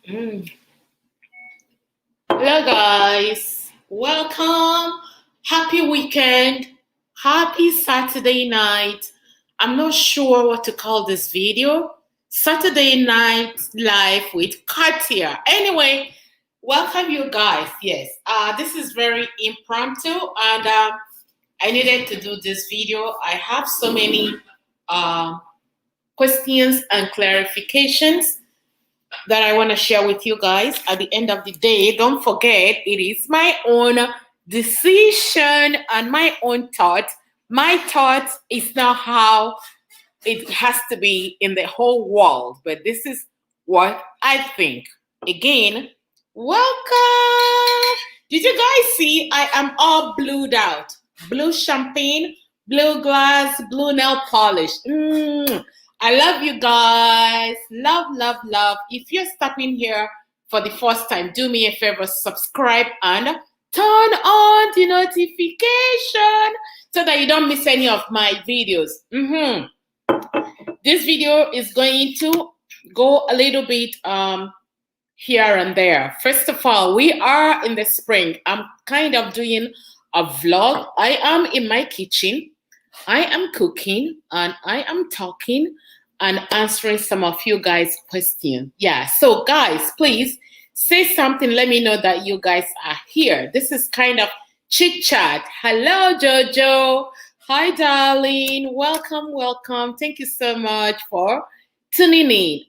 Mm. Hello, guys. Welcome. Happy weekend. Happy Saturday night. I'm not sure what to call this video. Saturday night live with Katia. Anyway, welcome you guys. Yes, this is very impromptu, and I needed to do this video. I have so many uh, questions and clarifications that I want to share with you guys. At the end of the day, don't forget, it is my own decision and my own thought. My thought is not how it has to be in the whole world, but this is what I think. Again, welcome. Did you guys see I am all blued out? Blue champagne, blue glass, blue nail polish. I love you guys. Love, love, love. If you're stopping here for the first time, do me a favor, subscribe and turn on the notification so that you don't miss any of my videos. This video is going to go a little bit here and there. First of all, we are in the spring. I'm kind of doing a vlog. I am in my kitchen. I am cooking and I am talking and answering some of you guys' questions. Yeah, so guys, please say something. Let me know that you guys are here. This is kind of chit chat. Hello, Jojo. Hi, darling. Welcome, welcome. Thank you so much for tuning in.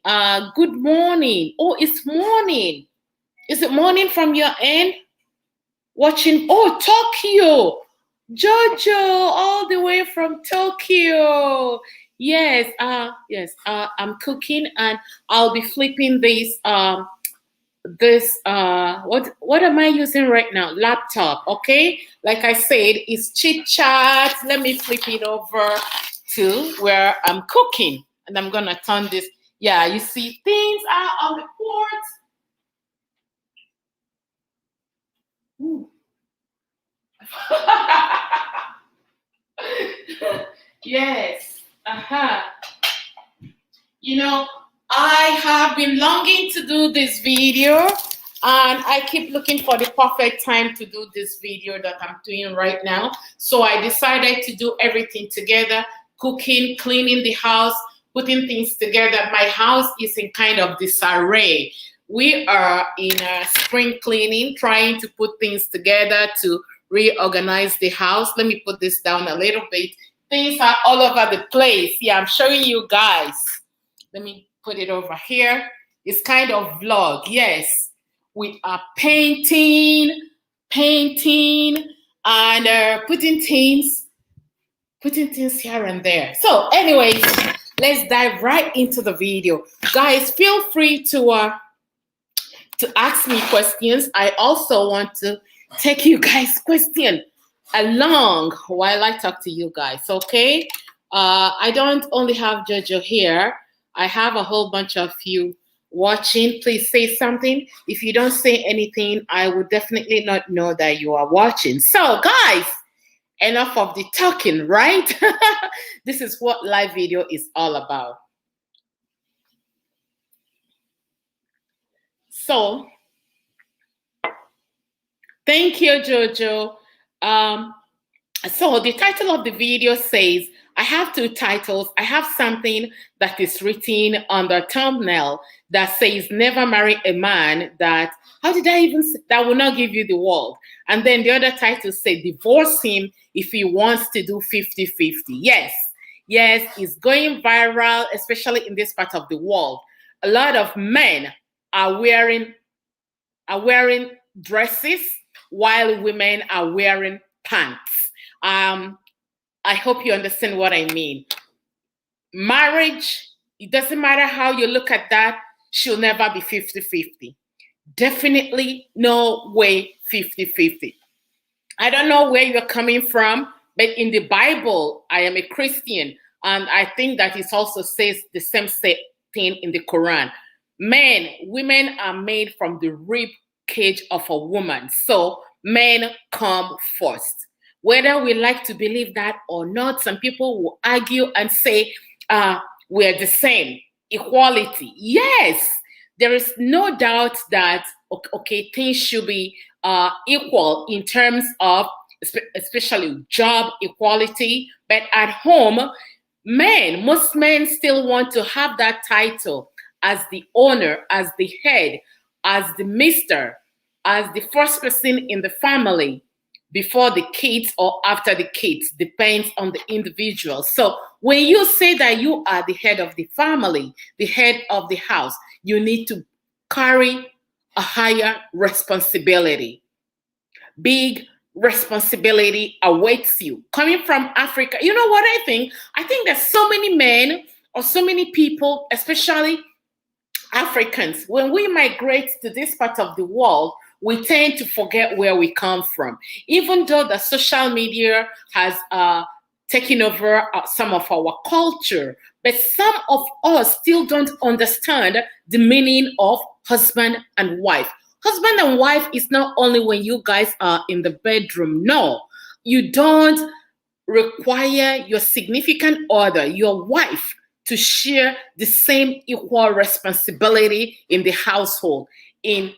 Good morning. Oh, it's morning. Is it morning from your end? Watching, oh, Tokyo. Jojo, all the way from Tokyo. Yes, I'm cooking and I'll be flipping this what am I using right now? Laptop, okay? Like I said, it's chit chat. Let me flip it over to where I'm cooking and I'm gonna turn this. Yeah, you see things are on the port. Yes. You know, I have been longing to do this video and I keep looking for the perfect time to do this video that I'm doing right now. So I decided to do everything together, cooking, cleaning the house, putting things together. My house is in kind of disarray. We are in a spring cleaning, trying to put things together to reorganize the house. Let me put this down a little bit. Things are all over the place. Yeah, I'm showing you guys. Let me put it over here. It's kind of vlog, yes. We are painting, and putting things here and there. So anyways, let's dive right into the video. Guys, feel free to ask me questions. I also want to take you guys' questions along while I talk to you guys, okay? I don't only have Jojo here. I have a whole bunch of you watching. Please say something. If you don't say anything, I will definitely not know that you are watching. So guys, enough of the talking, right? This is what live video is all about. So, thank you, Jojo. So the title of the video says, I have two titles. I have something that is written on the thumbnail that says, never marry a man that, how did I even say, that will not give you the world. And then the other title says, divorce him if he wants to do 50-50. Yes, it's going viral, especially in this part of the world. A lot of men are wearing dresses while women are wearing pants. I hope you understand what I mean. Marriage, it doesn't matter how you look at that, should never be 50-50. Definitely no way 50-50. I don't know where you're coming from, but in the Bible, I am a Christian, and I think that it also says the same thing in the Quran. Women are made from the rib cage of a woman, so men come first. Whether we like to believe that or not, some people will argue and say we're the same. Equality. Yes, there is no doubt that okay, things should be equal in terms of especially job equality. But at home, most men still want to have that title as the owner, as the head, as the mister, as the first person in the family before the kids or after the kids, depends on the individual. So when you say that you are the head of the family, the head of the house, you need to carry a higher responsibility. Big responsibility awaits you. Coming from Africa, you know what I think? I think that so many men or so many people, especially Africans, when we migrate to this part of the world, we tend to forget where we come from. Even though the social media has taken over some of our culture, but some of us still don't understand the meaning of husband and wife. Husband and wife is not only when you guys are in the bedroom. No, you don't require your significant other, your wife, to share the same equal responsibility in the household, in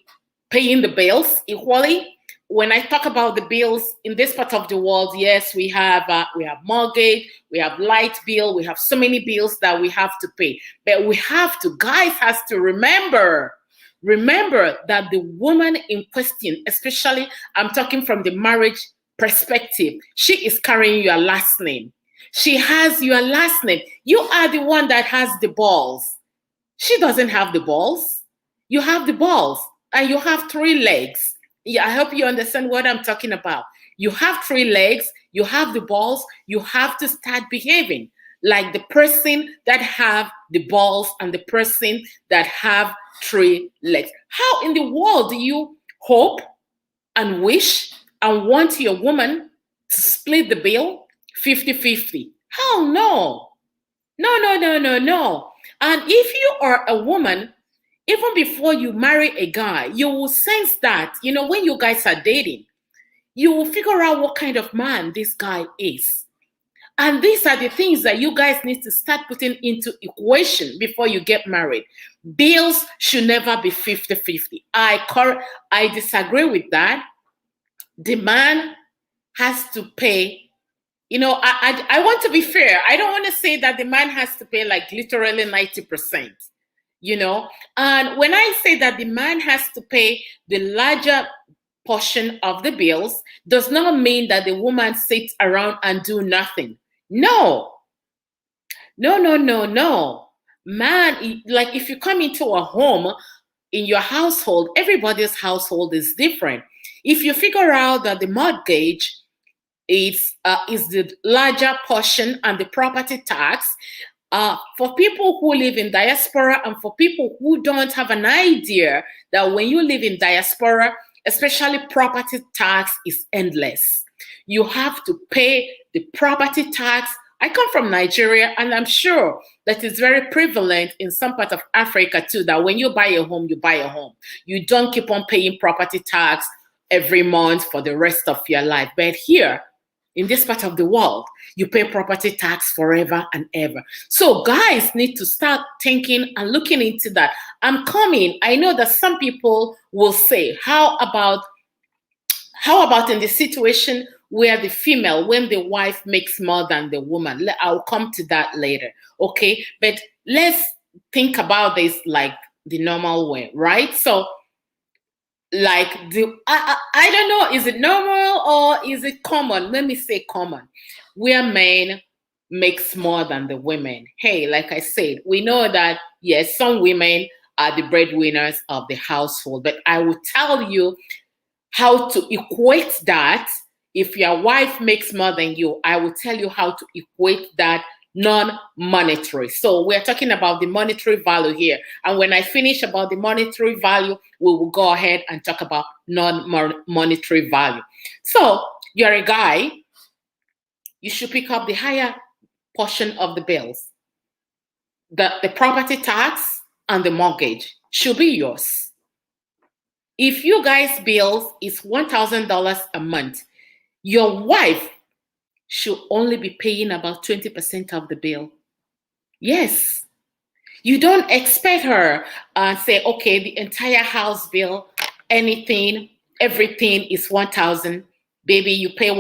paying the bills equally. When I talk about the bills in this part of the world, yes, we have mortgage, we have light bill, we have so many bills that we have to pay. But guys has to remember that the woman in question, especially I'm talking from the marriage perspective, she is carrying your last name. She has your last name. You are the one that has the balls. She doesn't have the balls. You have the balls, and you have 3 legs. Yeah, I hope you understand what I'm talking about. You have 3 legs, you have the balls, you have to start behaving like the person that have the balls and the person that have 3 legs. How in the world do you hope and wish and want your woman to split the bill 50-50? Hell no. No. And if you are a woman, even before you marry a guy, you will sense that, when you guys are dating, you will figure out what kind of man this guy is. And these are the things that you guys need to start putting into equation before you get married. Bills should never be 50-50. I disagree with that. The man has to pay. I want to be fair. I don't want to say that the man has to pay like literally 90%. And when I say that the man has to pay the larger portion of the bills, does not mean that the woman sits around and do nothing. No. Man, like if you come into a home, in your household, everybody's household is different. If you figure out that the mortgage is the larger portion and the property tax, for people who live in diaspora and for people who don't have an idea that when you live in diaspora, especially property tax is endless. You have to pay the property tax. I come from Nigeria, and I'm sure that it's very prevalent in some part of Africa too, that when you buy a home, you buy a home. You don't keep on paying property tax every month for the rest of your life. But here, in this part of the world, you pay property tax forever and ever. So guys need to start thinking and looking into that. I know that some people will say, how about in the situation where the female, when the wife makes more than the woman? I'll come to that later, okay? But let's think about this like the normal way, right? So like I don't know, is it normal or is it common? Let me say common, where men makes more than the women. Hey, like I said, we know that yes, some women are the breadwinners of the household, but I will tell you how to equate that. If your wife makes more than you, I will tell you how to equate that non-monetary. So we're talking about the monetary value here. And when I finish about the monetary value, we will go ahead and talk about non-monetary value. So you're a guy, you should pick up the higher portion of the bills. The property tax and the mortgage should be yours. If you guys' bills is $1,000 a month, your wife should only be paying about 20% of the bill. Yes, You don't expect her say, okay, the entire house bill, anything, everything is 1,000. Baby, you pay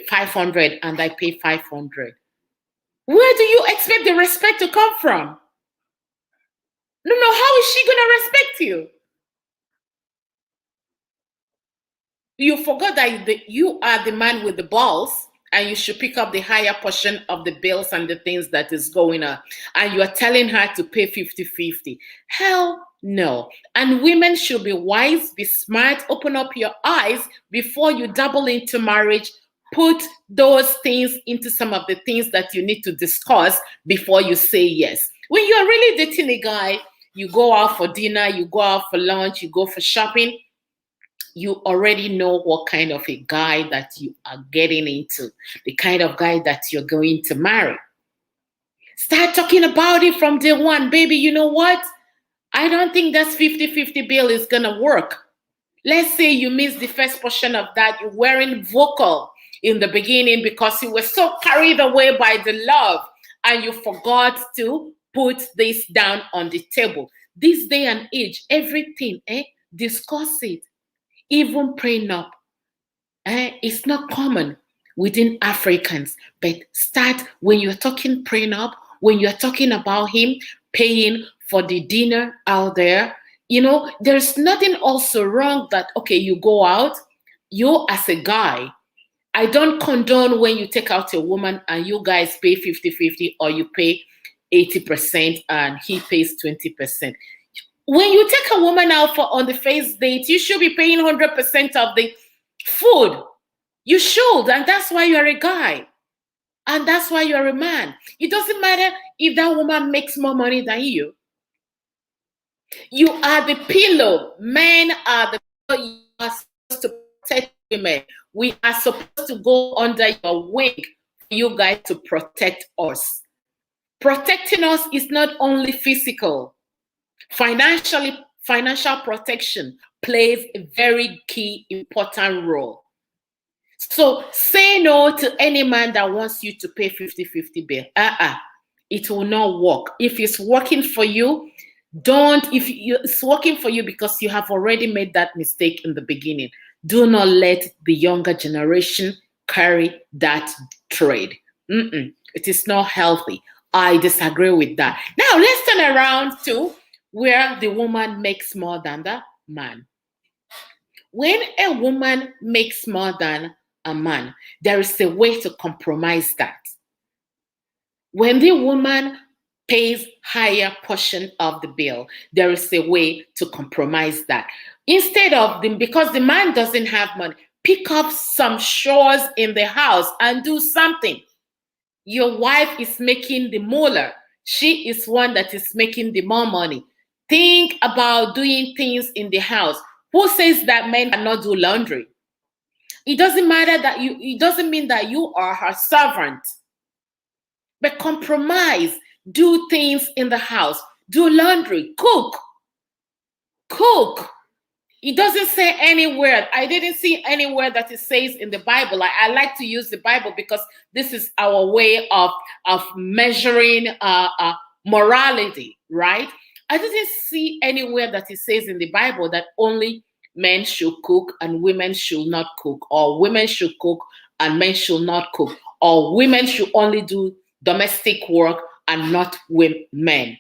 500 and I pay 500. Where do you expect the respect to come from? No, no, how is she going to respect you? You forgot that you are the man with the balls and you should pick up the higher portion of the bills and the things that is going on. And you are telling her to pay 50-50. Hell no. And women should be wise, be smart, open up your eyes before you double into marriage. Put those things into some of the things that you need to discuss before you say yes. When you're really dating a guy, you go out for dinner, you go out for lunch, you go for shopping, you already know what kind of a guy that you are getting into, the kind of guy that you're going to marry. Start talking about it from day one. Baby, you know what? I don't think that 50-50 bill is going to work. Let's say you missed the first portion of that. You weren't vocal in the beginning because you were so carried away by the love and you forgot to put this down on the table. This day and age, everything, discuss it. Even prenup, it's not common within Africans, but start when you're talking prenup, when you're talking about him paying for the dinner out there. You know, there's nothing also wrong that, okay, you go out, you as a guy, I don't condone when you take out a woman and you guys pay 50-50 or you pay 80% and he pays 20%. When you take a woman out for on the first date, you should be paying 100% of the food. You should, and that's why you're a guy. And that's why you're a man. It doesn't matter if that woman makes more money than you. You are the pillow. Men are the pillow. You are supposed to protect women. We are supposed to go under your wing for you guys to protect us. Protecting us is not only physical. Financial protection plays a very key important role. So say no to any man that wants you to pay 50-50 bill. It will not work. If it's working for you, it's working for you because you have already made that mistake in the beginning. Do not let the younger generation carry that trade. It is not healthy. I disagree with that. Now let's turn around to where the woman makes more than the man. When a woman makes more than a man, there is a way to compromise that. When the woman pays higher portion of the bill, there is a way to compromise that. Instead of because the man doesn't have money, pick up some chores in the house and do something. Your wife is making the molar. She is one that is making the more money. Think about doing things in the house. Who says that men cannot do laundry? It doesn't matter that it doesn't mean that you are her servant. But compromise. Do things in the house. Do laundry. Cook. It doesn't say anywhere. I didn't see anywhere that it says in the Bible. I like to use the Bible because this is our way of measuring morality, right? I didn't see anywhere that it says in the Bible that only men should cook and women should not cook, or women should cook and men should not cook, or women should only do domestic work and not men.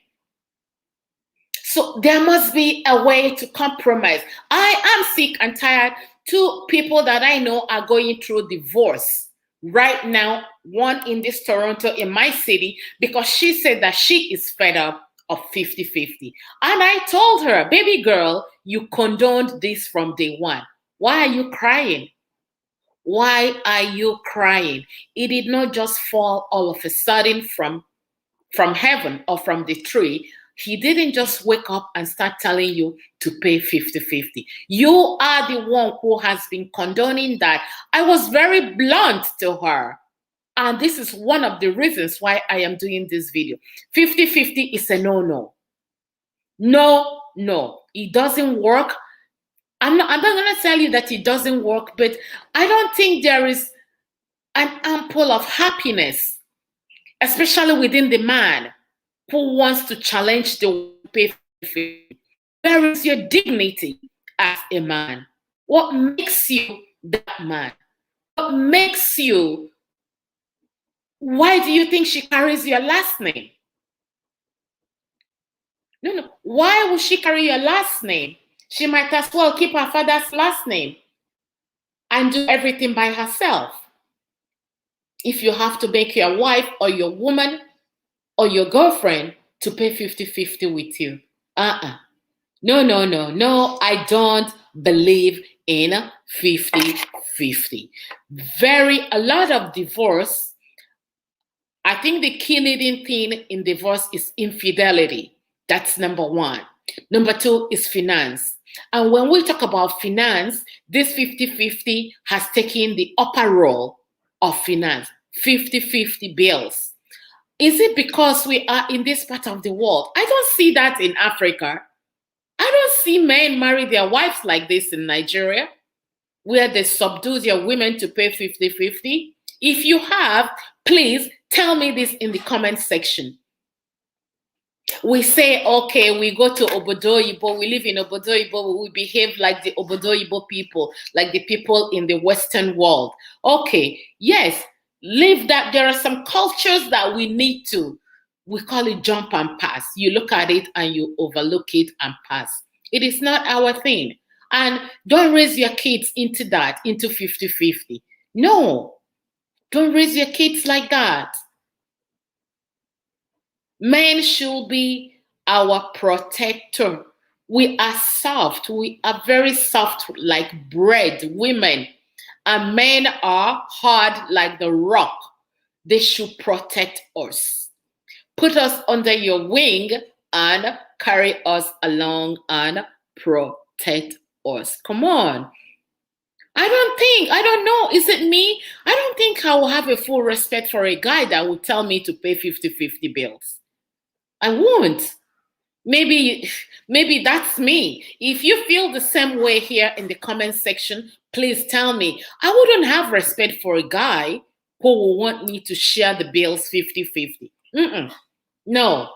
So there must be a way to compromise. I am sick and tired. 2 people that I know are going through divorce right now. One in this Toronto, in my city, because she said that she is fed up of 50-50. And I told her, baby girl, you condoned this from day one. Why are you crying? Why are you crying? It did not just fall all of a sudden from heaven or from the tree. He didn't just wake up and start telling you to pay 50-50. You are the one who has been condoning that. I was very blunt to her. And this is one of the reasons why I am doing this video. 50-50 is a no. No. It doesn't work. I'm not going to tell you that it doesn't work, but I don't think there is an ample of happiness, especially within the man, who wants to challenge the pay 50-50? Where is your dignity as a man? What makes you that man? What makes you? Why do you think she carries your last name? No. Why would she carry your last name? She might as well keep her father's last name and do everything by herself. If you have to make your wife or your woman or your girlfriend to pay 50-50 with you. No. I don't believe in 50-50. A lot of divorce, I think the key leading thing in divorce is infidelity. That's number one. Number two is finance. And when we talk about finance, this 50-50 has taken the upper role of finance. 50-50 bills. Is it because we are in this part of the world? I don't see that in Africa. I don't see men marry their wives like this in Nigeria, where they subdue their women to pay 50-50. If you have, please tell me this in the comment section. We say, okay, we go to Obodoyibo, we live in Obodoyibo, we behave like the Obodoyibo people, like the people in the Western world. Okay, yes, live that. There are some cultures that we need to, we call it jump and pass. You look at it and you overlook it and pass. It is not our thing. And don't raise your kids into that, into 50-50. No, don't raise your kids like that. Men should be our protector. We are soft. We are very soft like bread, women. And men are hard like the rock. They should protect us. Put us under your wing and carry us along and protect us. Come on. I don't know. Is it me? I don't think I will have a full respect for a guy that will tell me to pay 50-50 bills. I won't. Maybe that's me. If you feel the same way here in the comment section, please tell me. I wouldn't have respect for a guy who will want me to share the bills 50-50. No.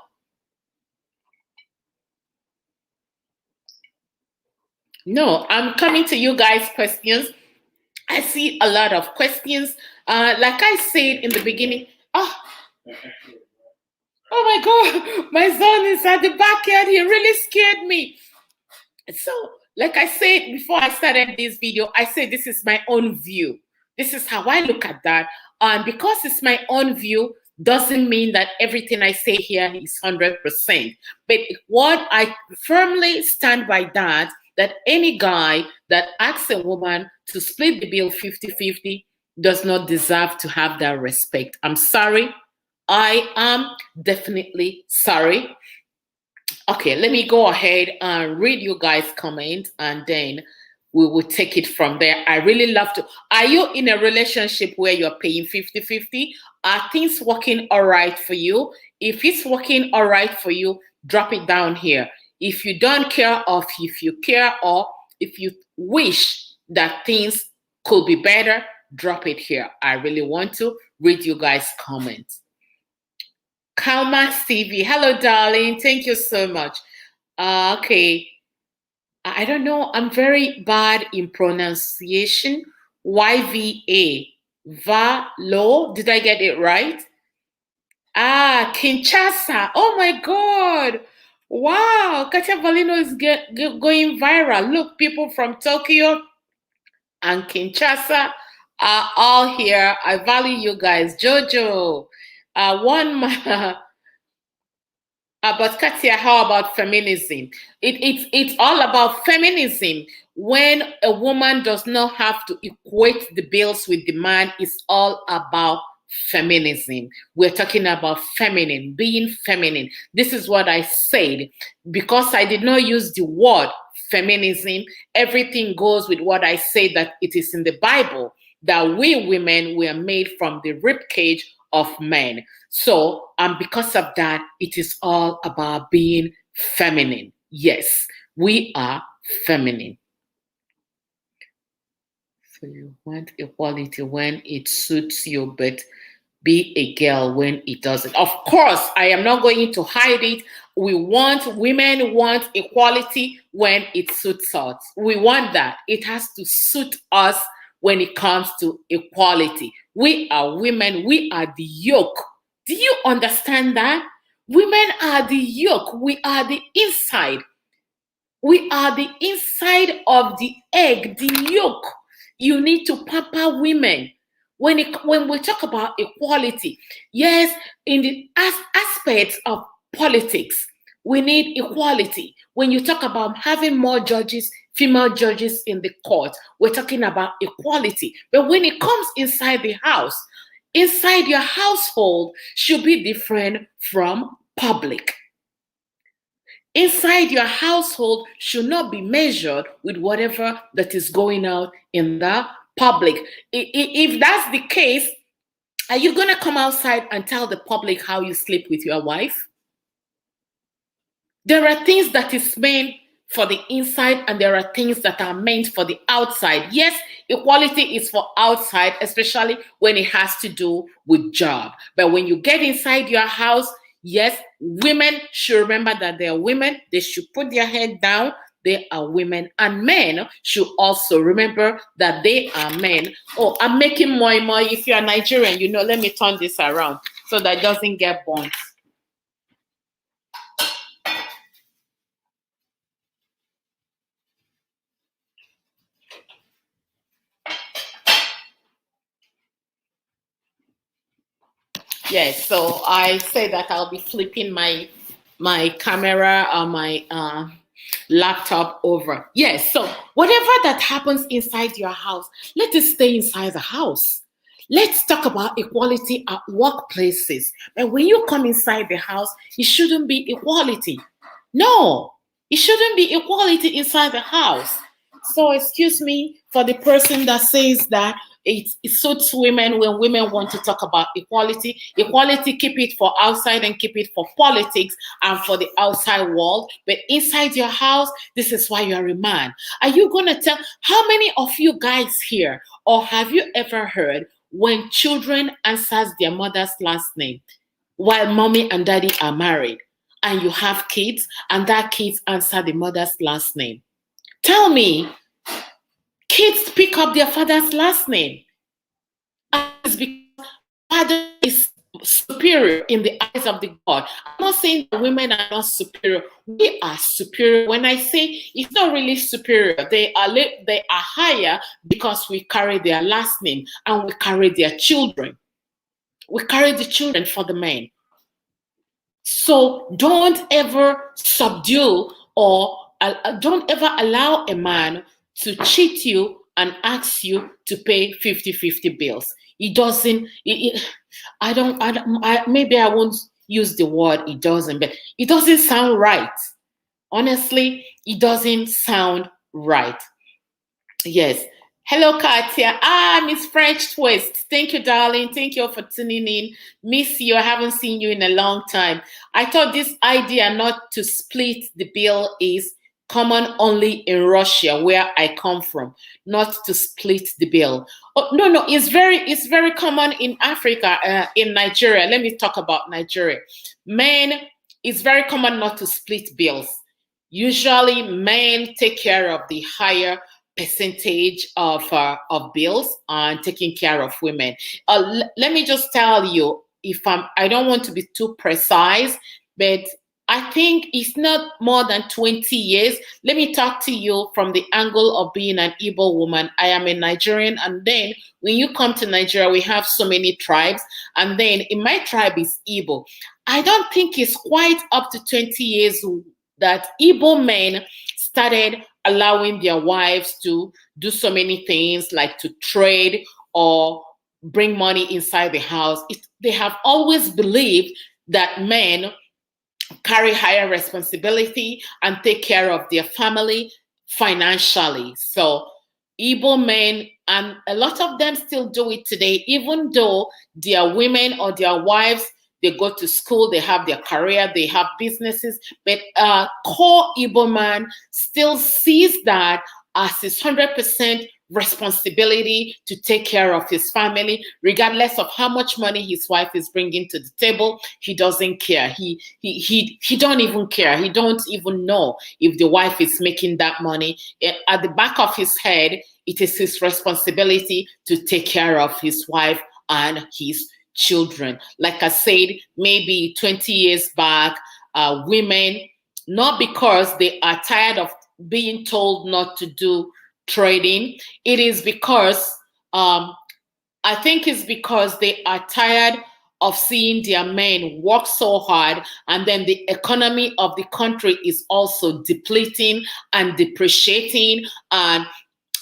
No, I'm coming to you guys' questions. I see a lot of questions. Like I said in the beginning, oh my God, my son is at the backyard. He really scared me. So, like I said before I started this video, I said this is my own view. This is how I look at that. And because it's my own view, doesn't mean that everything I say here is 100%. But what I firmly stand by that any guy that asks a woman to split the bill 50-50 does not deserve to have that respect. I'm sorry. I am definitely sorry. Okay, let me go ahead and read you guys' comments and then we will take it from there. I really love to. Are you in a relationship where you're paying 50-50? Are things working all right for you? If it's working all right for you, drop it down here. If you don't care, or if you care, or if you wish that things could be better, drop it here. I really want to read you guys' comments. Calmax TV. Hello, darling. Thank you so much. Okay. I don't know. I'm very bad in pronunciation. YVA. Valo. Did I get it right? Kinshasa. Oh my God. Wow. Kartiavelino is going viral. Look, people from Tokyo and Kinshasa are all here. I value you guys. Jojo. But Katia, how about feminism? It's all about feminism. When a woman does not have to equate the bills with the man, it's all about feminism. We're talking about feminine, being feminine. This is what I said. Because I did not use the word feminism, everything goes with what I say that it is in the Bible, that we women were made from the ribcage of men. So, because of that, it is all about being feminine. Yes, we are feminine. So you want equality when it suits you, but be a girl when it doesn't. Of course, I am not going to hide it. Women want equality when it suits us. We want that. It has to suit us when it comes to equality. We are women. We are the yoke. Do you understand that? Women are the yoke. We are the inside. We are the inside of the egg, the yolk. You need to pamper women. When we talk about equality, yes, in the aspects of politics, we need equality. When you talk about having more judges, female judges in the court, we're talking about equality. But when it comes inside the house, inside your household should be different from public. Inside your household should not be measured with whatever that is going out in the public. If that's the case, are you going to come outside and tell the public how you sleep with your wife? There are things that is meant for the inside and there are things that are meant for the outside. Yes, equality is for outside, especially when it has to do with job. But when you get inside your house, yes, women should remember that they are women. They should put their head down. They are women. And men should also remember that they are men. Oh, I'm making more and more. If you're Nigerian, let me turn this around so that it doesn't get burnt. Yes, so I say that I'll be flipping my camera or my laptop over. Yes, so whatever that happens inside your house, let it stay inside the house. Let's talk about equality at workplaces. And when you come inside the house, it shouldn't be equality. No, it shouldn't be equality inside the house. So excuse me for the person that says that it suits women when women want to talk about equality. Equality, keep it for outside and keep it for politics and for the outside world. But inside your house, this is why you're a man. Are you going to tell how many of you guys here, or have you ever heard when children answers their mother's last name while mommy and daddy are married and you have kids and that kids answer the mother's last name? Tell me, kids pick up their father's last name. And it's because father is superior in the eyes of the God. I'm not saying that women are not superior. We are superior. When I say it's not really superior, they are higher because we carry their last name and we carry their children. We carry the children for the men. So don't ever subdue or don't ever allow a man to cheat you and ask you to pay 50-50 bills. It doesn't, maybe I won't use the word it doesn't, but it doesn't sound right. Honestly, it doesn't sound right. Yes. Hello, Katia. Miss French Twist. Thank you, darling. Thank you for tuning in. Miss you. I haven't seen you in a long time. I thought this idea not to split the bill is common only in Russia, where I come from, not to split the bill. Oh, no, it's very common in Africa, in Nigeria. Let me talk about Nigeria. Men, it's very common not to split bills. Usually, men take care of the higher percentage of bills and taking care of women. Let me just tell you, I don't want to be too precise, but I think it's not more than 20 years. Let me talk to you from the angle of being an Igbo woman. I am a Nigerian, and then when you come to Nigeria, we have so many tribes, and then in my tribe is Igbo. I don't think it's quite up to 20 years that Igbo men started allowing their wives to do so many things like to trade or bring money inside the house. They have always believed that men carry higher responsibility and take care of their family financially. So Igbo men, and a lot of them still do it today, even though their women or their wives, they go to school, they have their career, they have businesses, but core Igbo man still sees that as his 100% responsibility to take care of his family, regardless of how much money his wife is bringing to the table. He doesn't care. He don't even care. He don't even know if the wife is making that money. At the back of his head, it is his responsibility to take care of his wife and his children. Like I said, maybe 20 years back, women, not because they are tired of being told not to do trading, it is because I think it's because they are tired of seeing their men work so hard, and then the economy of the country is also depleting and depreciating, and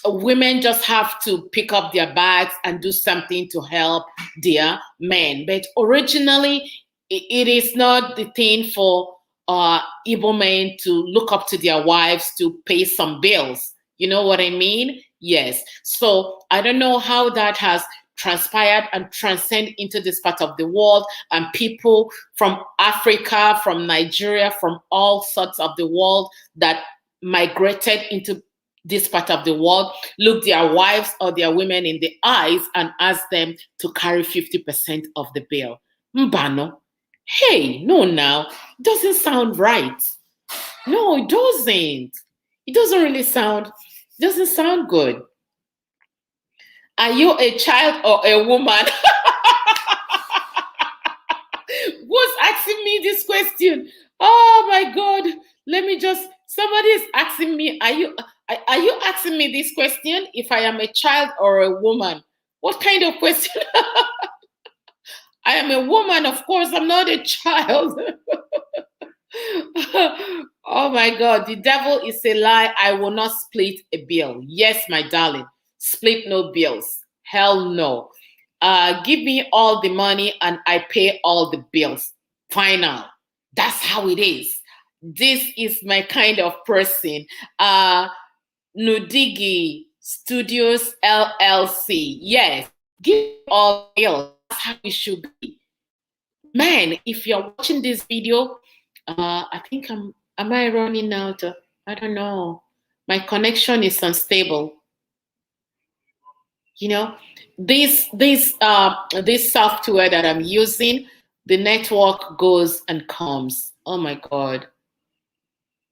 women just have to pick up their bags and do something to help their men. But originally, it is not the thing for Igbo men to look up to their wives to pay some bills. You know what I mean? Yes. So I don't know how that has transpired and transcend into this part of the world, and people from Africa, from Nigeria, from all sorts of the world that migrated into this part of the world look their wives or their women in the eyes and ask them to carry 50% of the bill. Mbano, hey, no, now, doesn't sound right. No, it doesn't. It doesn't really sound, doesn't sound good. Are you a child or a woman? Who's asking me this question? Oh my God. Let me just, somebody is asking me, are you asking me this question if I am a child or a woman? What kind of question? I am a woman, of course, I'm not a child. Oh my God, the devil is a lie. I will not split a bill. Yes, my darling, split no bills. Hell no. Give me all the money and I pay all the bills. Final. That's how it is. This is my kind of person. Nudigi Studios LLC. Yes, give me all the bills. That's how it should be. Man, if you're watching this video, I think am I running out? I don't know. My connection is unstable. You know, this software that I'm using, the network goes and comes. Oh my God.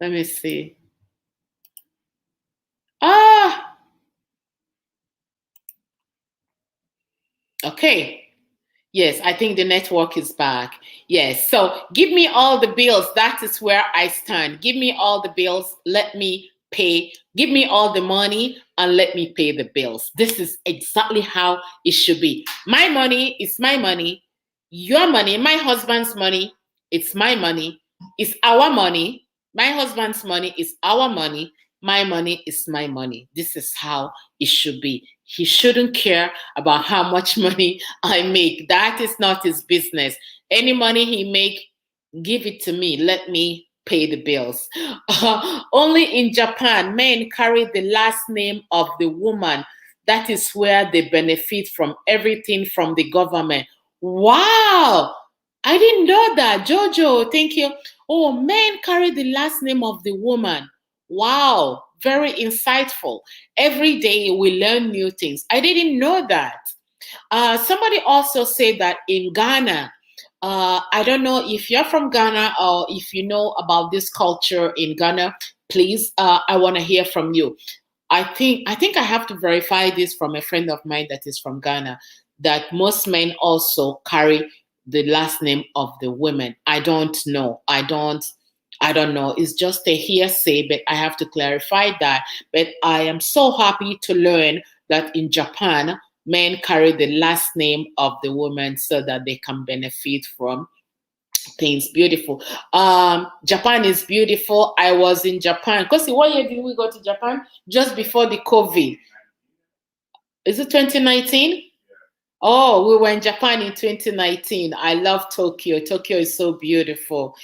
Let me see. Ah, okay. Yes, I think the network is back. Yes. So give me all the bills. That is where I stand. Give me all the bills. Let me pay. Give me all the money and let me pay the bills. This is exactly how it should be. My money is my money. Your money, my husband's money, it's my money. It's our money. My husband's money is our money. My money is my money. This is how it should be. He shouldn't care about how much money I make. That is not his business. Any money he make, give it to me. Let me pay the bills. Only in Japan, men carry the last name of the woman. That is where they benefit from everything from the government. Wow! I didn't know that. Jojo, thank you. Oh, men carry the last name of the woman. Wow, very insightful. Every day we learn new things. I didn't know that. Somebody also said that in Ghana, I don't know if you're from Ghana or if you know about this culture in Ghana. Please, I want to hear from you. I think I have to verify this from a friend of mine that is from Ghana, that most men also carry the last name of the women. I don't know. I don't know. It's just a hearsay, but I have to clarify that. But I am so happy to learn that in Japan, men carry the last name of the woman so that they can benefit from things. Beautiful. Japan is beautiful. I was in Japan. Because what year did we go to Japan? Just before the COVID. Is it 2019? Oh, we were in Japan in 2019. I love Tokyo. Tokyo is so beautiful.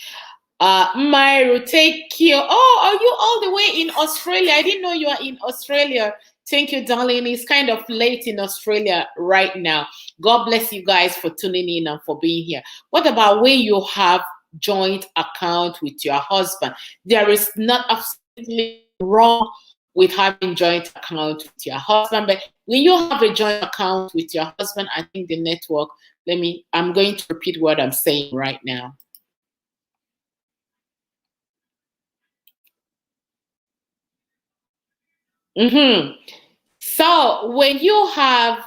Myro, take you. Oh, are you all the way in Australia? I didn't know you are in Australia. Thank you, darling. It's kind of late in Australia right now. God bless you guys for tuning in and for being here. What about when you have joint account with your husband? There is not absolutely wrong with having joint account with your husband. But when you have a joint account with your husband, I think the network, I'm going to repeat what I'm saying right now. So when you have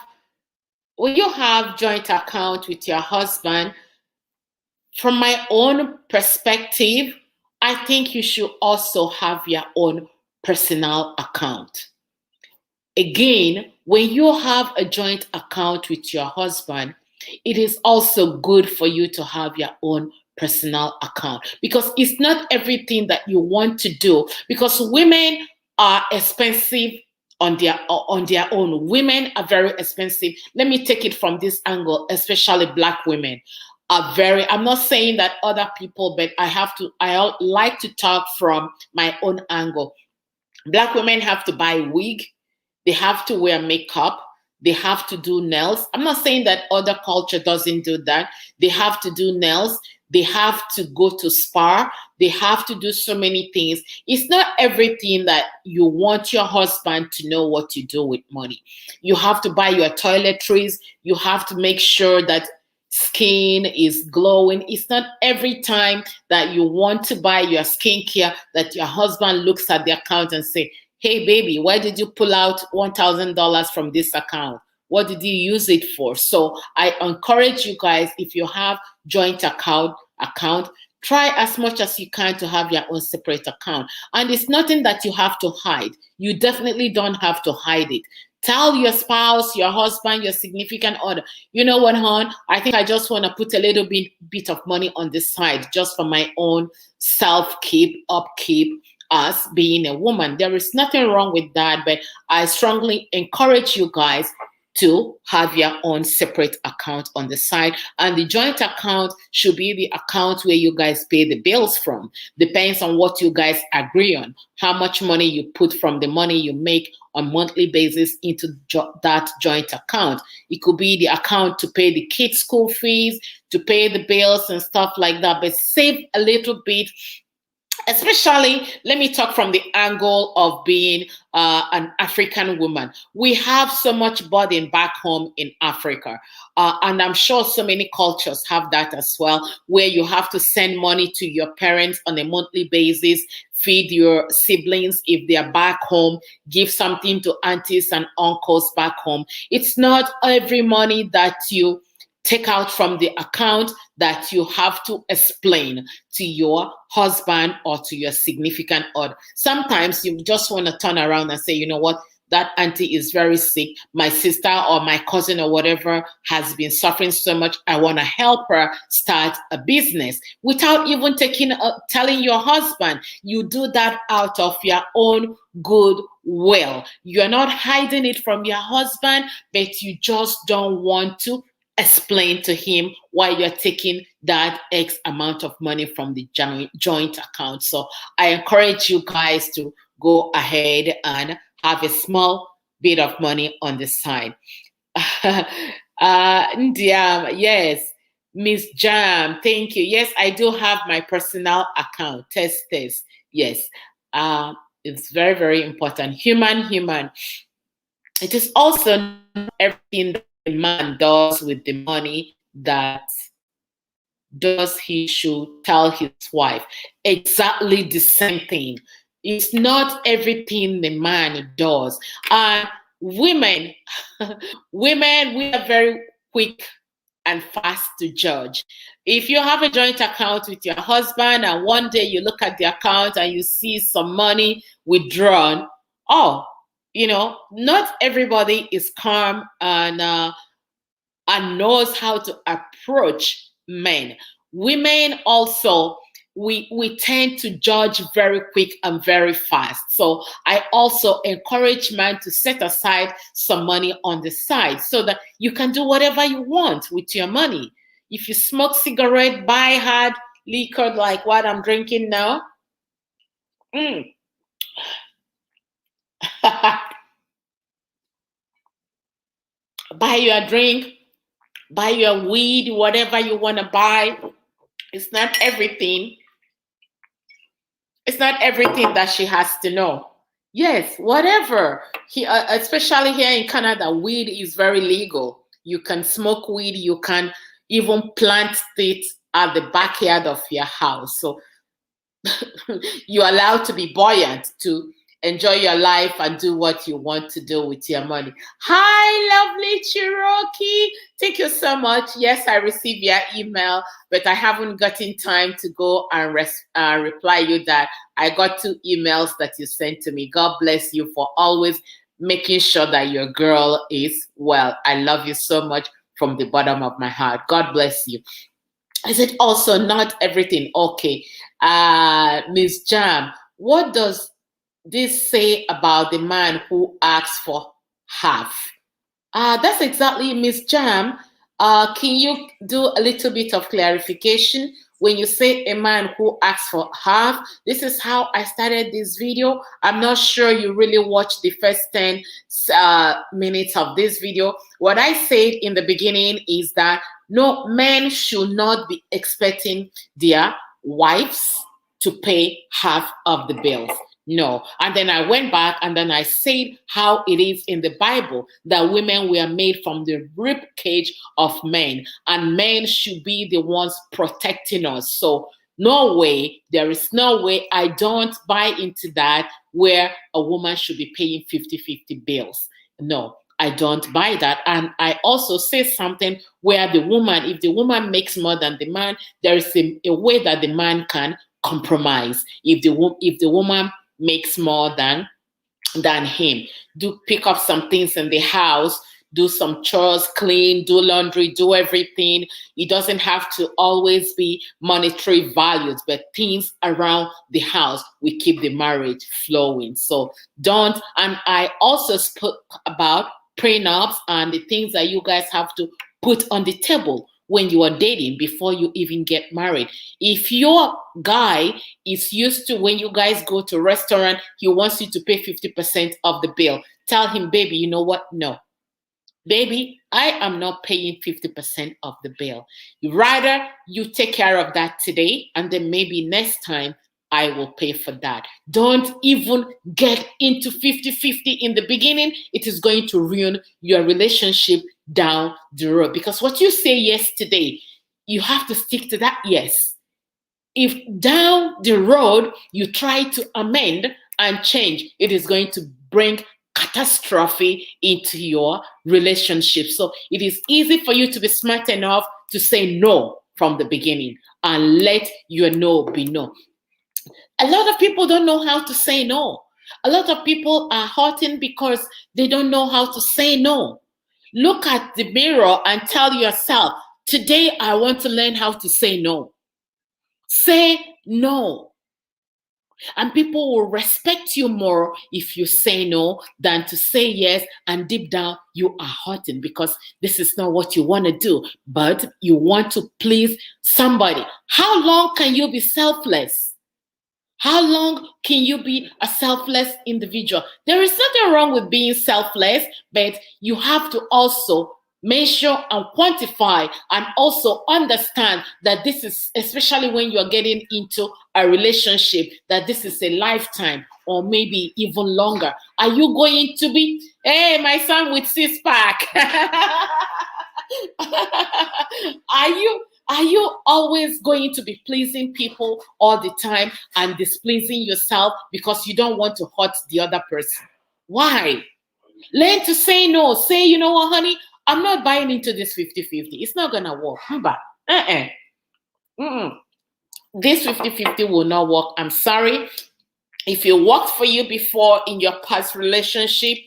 joint account with your husband, from my own perspective, I think you should also have your own personal account. Again, when you have a joint account with your husband, it is also good for you to have your own personal account, because it's not everything that you want to do, because women are expensive on their own. Women are very expensive. Let me take it from this angle, especially Black women are very, I'm not saying that other people, but I like to talk from my own angle. Black women have to buy wig, they have to wear makeup, they have to do nails. I'm not saying that other culture doesn't do that. They have to do nails, they have to go to spa, they have to do so many things. It's not everything that you want your husband to know what you do with money. You have to buy your toiletries, you have to make sure that skin is glowing. It's not every time that you want to buy your skincare that your husband looks at the account and say, hey baby, why did you pull out $1,000 from this account? What did you use it for? So I encourage you guys, if you have joint account, try as much as you can to have your own separate account. And it's nothing that you have to hide. You definitely don't have to hide it. Tell your spouse, your husband, your significant other, you know what, hon? I think I just want to put a little bit of money on the side just for my own upkeep as being a woman. There is nothing wrong with that, but I strongly encourage you guys to have your own separate account on the side. And the joint account should be the account where you guys pay the bills from. Depends on what you guys agree on, how much money you put from the money you make on monthly basis into that joint account. It could be the account to pay the kids' school fees, to pay the bills and stuff like that, but save a little bit. Especially, let me talk from the angle of being an African woman. We have so much burden back home in Africa. And I'm sure so many cultures have that as well, where you have to send money to your parents on a monthly basis, feed your siblings if they're back home, give something to aunties and uncles back home. It's not every money that you take out from the account that you have to explain to your husband or to your significant other. Sometimes you just want to turn around and say, you know what, that auntie is very sick. My sister or my cousin or whatever has been suffering so much. I want to help her start a business without even telling your husband. You do that out of your own good will. You're not hiding it from your husband, but you just don't want to explain to him why you're taking that X amount of money from the joint account. So I encourage you guys to go ahead and have a small bit of money on the side. Ndiam, yes. Miss Jam, thank you. Yes, I do have my personal account. Test. Yes. It's very, very important. Human. It is also not everything that a man does with the money that does he should tell his wife. Exactly the same thing. It's not everything the man does. And women, women, we are very quick and fast to judge. If you have a joint account with your husband and one day you look at the account and you see some money withdrawn, oh, not everybody is calm and knows how to approach men. Women also, we tend to judge very quick and very fast. So I also encourage men to set aside some money on the side so that you can do whatever you want with your money. If you smoke cigarette, buy hard liquor like what I'm drinking now. Buy your drink, buy your weed, whatever you want to buy. It's not everything. It's not everything that she has to know. Yes, whatever. Especially here in Canada, weed is very legal. You can smoke weed. You can even plant it at the backyard of your house. So you're allowed to be buoyant, to enjoy your life and do what you want to do with your money. Hi, lovely Cherokee. Thank you so much. Yes, I received your email, but I haven't gotten time to go and reply you that. I got 2 emails that you sent to me. God bless you for always making sure that your girl is well. I love you so much from the bottom of my heart. God bless you. Is it also not everything? Okay. Miss Jam, what does this say about the man who asks for half? That's exactly, Miss Jam. Can you do a little bit of clarification? When you say a man who asks for half, this is how I started this video. I'm not sure you really watched the first 10 minutes of this video. What I said in the beginning is that no, men should not be expecting their wives to pay half of the bills. No. And then I went back and then I said how it is in the Bible that women were made from the rib cage of men, and men should be the ones protecting us. So no way, there is no way. I don't buy into that where a woman should be paying 50-50 bills. No, I don't buy that. And I also say something where the woman, if the woman makes more than the man, there is a way that the man can compromise. If the woman makes more than him, do pick up some things in the house, do some chores, clean, do laundry, do everything. It doesn't have to always be monetary values, but things around the house will keep the marriage flowing. So don't. And I also spoke about prenups and the things that you guys have to put on the table when you are dating before you even get married. If your guy is used to, when you guys go to a restaurant, he wants you to pay 50% of the bill, tell him, baby, you know what? No. Baby, I am not paying 50% of the bill. Rather, you take care of that today, and then maybe next time I will pay for that. Don't even get into 50-50 in the beginning. It is going to ruin your relationship down the road. Because what you say yes today, you have to stick to that yes. If down the road you try to amend and change, it is going to bring catastrophe into your relationship. So it is easy for you to be smart enough to say no from the beginning and let your no be no. A lot of people don't know how to say no. A lot of people are hurting because they don't know how to say no. Look at the mirror and tell yourself, today I want to learn how to say no. Say no. And people will respect you more if you say no than to say yes, and deep down you are hurting because this is not what you want to do, but you want to please somebody. How long can you be selfless? How long can you be a selfless individual? There is nothing wrong with being selfless, but you have to also measure and quantify and also understand that this is, especially when you're getting into a relationship, that this is a lifetime or maybe even longer. Are you going to be, hey, my son with six-pack? Are you always going to be pleasing people all the time and displeasing yourself because you don't want to hurt the other person? Why? Learn to say no. Say, you know what, honey, I'm not buying into this 50-50. It's not going to work. This 50-50 will not work. I'm sorry. If it worked for you before in your past relationship,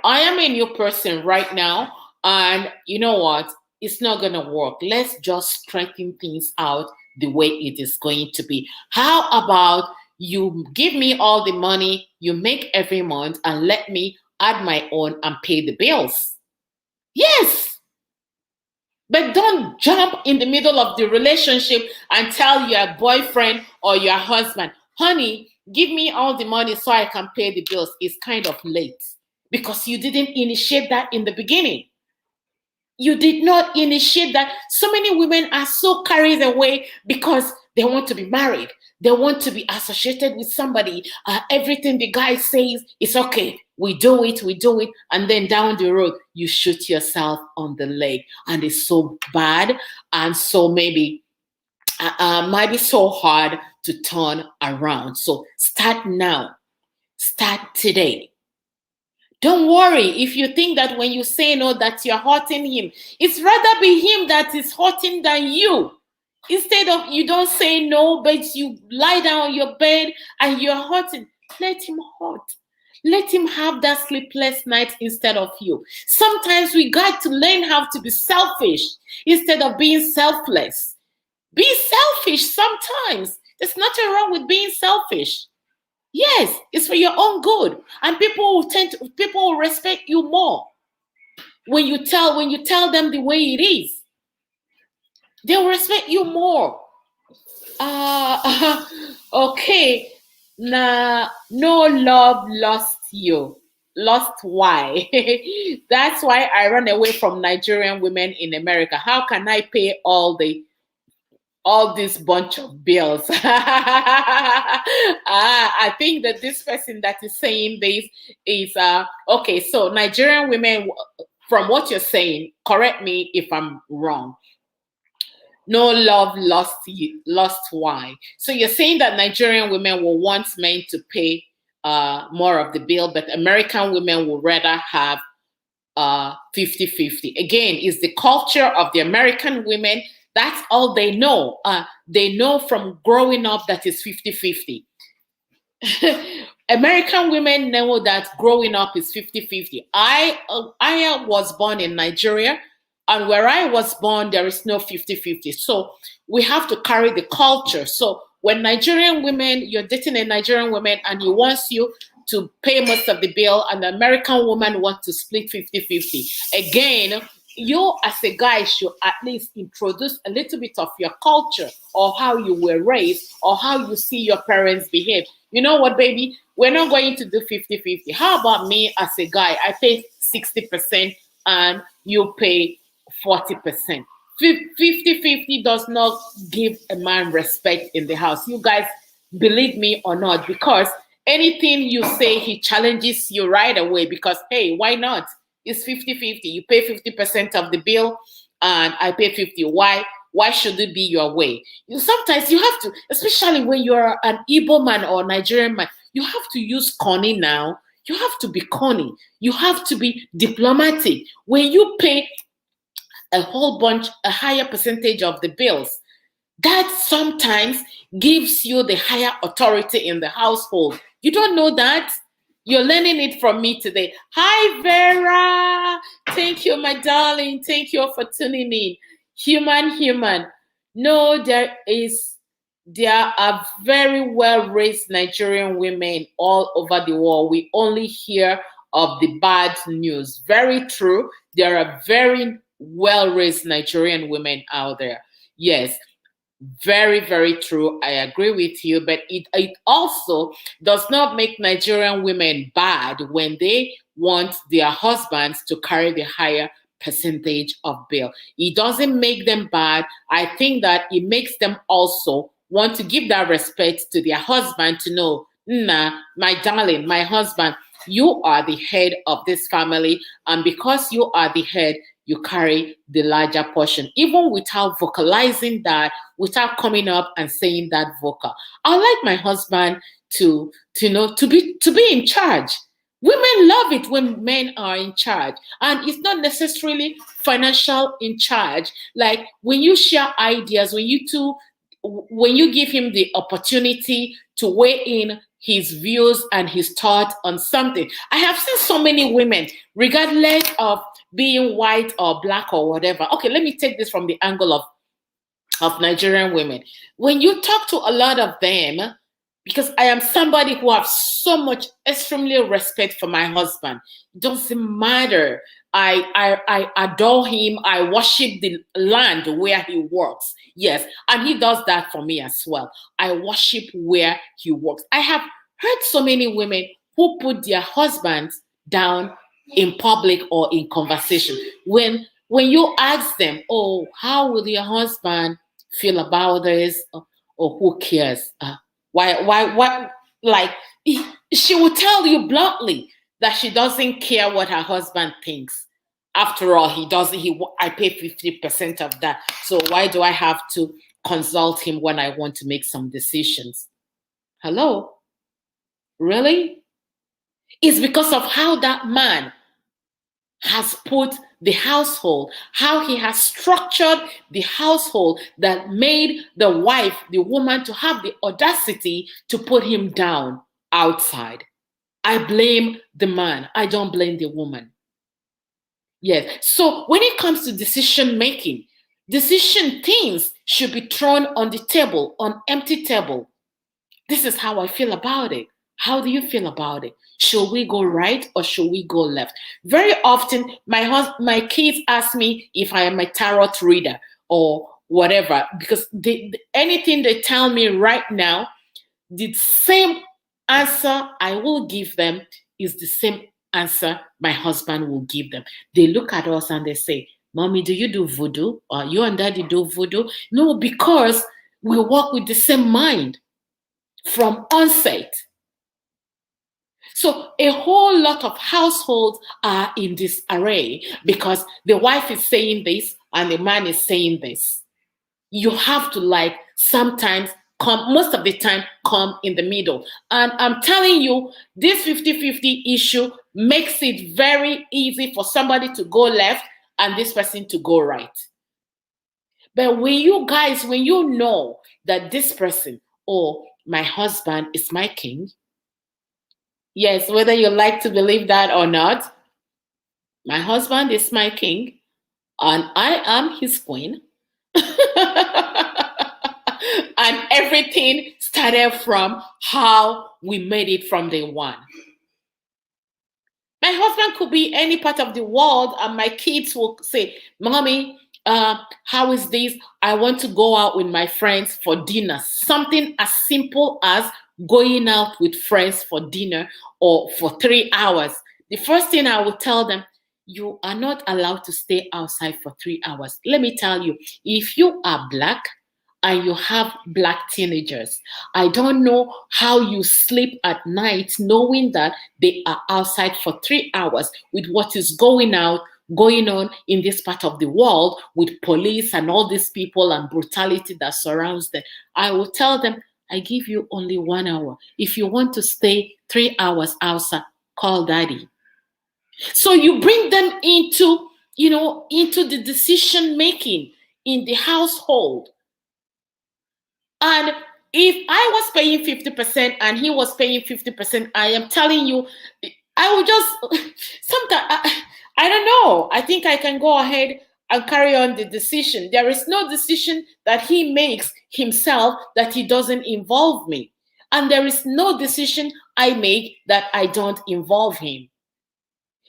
I am a new person right now. And you know what? It's not going to work. Let's just straighten things out the way it is going to be. How about you give me all the money you make every month and let me add my own and pay the bills? Yes. But don't jump in the middle of the relationship and tell your boyfriend or your husband, honey, give me all the money so I can pay the bills. It's kind of late because you didn't initiate that in the beginning. You did not initiate that. So many women are so carried away because They want to be married. They want to be associated with somebody. Everything the guy says is okay. We do it, we do it. And then down the road, you shoot yourself on the leg. And it's so bad. And so maybe might be so hard to turn around. So start now. Start today. Don't worry if you think that when you say no that you're hurting him. It's rather be him that is hurting than you. Instead of you don't say no, but you lie down on your bed and you're hurting, let him hurt. Let him have that sleepless night instead of you. Sometimes we got to learn how to be selfish instead of being selfless. Be selfish sometimes. There's nothing wrong with being selfish. Yes, it's for your own good, and people will respect you more when you tell them the way it is. They'll respect you more. Okay. Nah, no love lost you. Lost why? That's why I run away from Nigerian women in America. How can I pay all this bunch of bills? I think that this person that is saying this is okay. So Nigerian women, from what you're saying, correct me if I'm wrong. No love lost why? So you're saying that Nigerian women will want men to pay more of the bill, but American women will rather have 50-50. Again, it's the culture of the American women. That's all they know. They know from growing up that it's 50-50. American women know that growing up is 50-50. I was born in Nigeria, and where I was born, there is no 50-50. So we have to carry the culture. So when Nigerian women, you're dating a Nigerian woman and he wants you to pay most of the bill, and the American woman wants to split 50-50. Again, you as a guy should at least introduce a little bit of your culture, or how you were raised, or how you see your parents behave. You know what, baby? We're not going to do 50-50. How about me as a guy? I pay 60% and you pay 40%. 50-50 does not give a man respect in the house. You guys, believe me or not, because anything you say, he challenges you right away, because, hey, why not? It's 50-50. You pay 50% of the bill and I pay 50. Why should it be your way? Sometimes you have to, especially when you're an Igbo man or Nigerian man, you have to use corny now. You have to be corny. You have to be diplomatic. When you pay a higher percentage of the bills, that sometimes gives you the higher authority in the household. You don't know that? You're learning it from me today. Hi, Vera. Thank you, my darling. Thank you for tuning in. Human. No, there are very well-raised Nigerian women all over the world. We only hear of the bad news. Very true. There are very well-raised Nigerian women out there. Yes. Very, very true. I agree with you, but it also does not make Nigerian women bad when they want their husbands to carry the higher percentage of bill. It doesn't make them bad. I think that it makes them also want to give that respect to their husband, to know, nah, my darling, my husband, you are the head of this family, and because you are the head, you carry the larger portion, even without vocalizing that, without coming up and saying that vocal. I like my husband to be in charge. Women love it when men are in charge, and it's not necessarily financial in charge. Like when you share ideas, when you give him the opportunity to weigh in his views and his thoughts on something. I have seen so many women, regardless of being white or black or whatever. Okay, let me take this from the angle of Nigerian women. When you talk to a lot of them, because I am somebody who have so much extremely respect for my husband. It doesn't matter. I adore him. I worship the land where he works. Yes, and he does that for me as well. I worship where he works. I have heard so many women who put their husbands down in public or in conversation. When you ask them, oh, how will your husband feel about this? or who cares? Why? Like, she will tell you bluntly that she doesn't care what her husband thinks. After all, he doesn't. I pay 50% of that. So why do I have to consult him when I want to make some decisions? Hello? Really? It's because of how that man has put the household, how he has structured the household that made the wife, the woman, to have the audacity to put him down outside. I blame the man. I don't blame the woman. Yes. So when it comes to decision making, decision things should be thrown on the table, on empty table. This is how I feel about it. How do you feel about it? Should we go right or should we go left? Very often, my kids ask me if I am a tarot reader or whatever, because anything they tell me right now, the same answer I will give them is the same answer my husband will give them. They look at us and they say, "Mommy, do you do voodoo? Or you and Daddy do voodoo?" No, because we work with the same mind from onset. So a whole lot of households are in disarray because the wife is saying this and the man is saying this. You have to sometimes most of the time come in the middle. And I'm telling you, this 50-50 issue makes it very easy for somebody to go left and this person to go right. But when you know that this person or my husband is my king, yes, whether you like to believe that or not, my husband is my king and I am his queen. And everything started from how we made it from day one. My husband could be any part of the world and my kids will say, "Mommy, how is this? I want to go out with my friends for dinner." Something as simple as going out with friends for dinner or for 3 hours. The first thing I will tell them, you are not allowed to stay outside for 3 hours. Let me tell you, if you are Black and you have Black teenagers, I don't know how you sleep at night knowing that they are outside for 3 hours with what is going on in this part of the world with police and all these people and brutality that surrounds them. I will tell them, I give you only 1 hour. If you want to stay 3 hours outside, call Daddy. So you bring them into the decision making in the household. And if I was paying 50% and he was paying 50%, I am telling you, I would just sometimes I don't know. I think I can go ahead and carry on the decision. There is no decision that he makes himself that he doesn't involve me. And there is no decision I make that I don't involve him.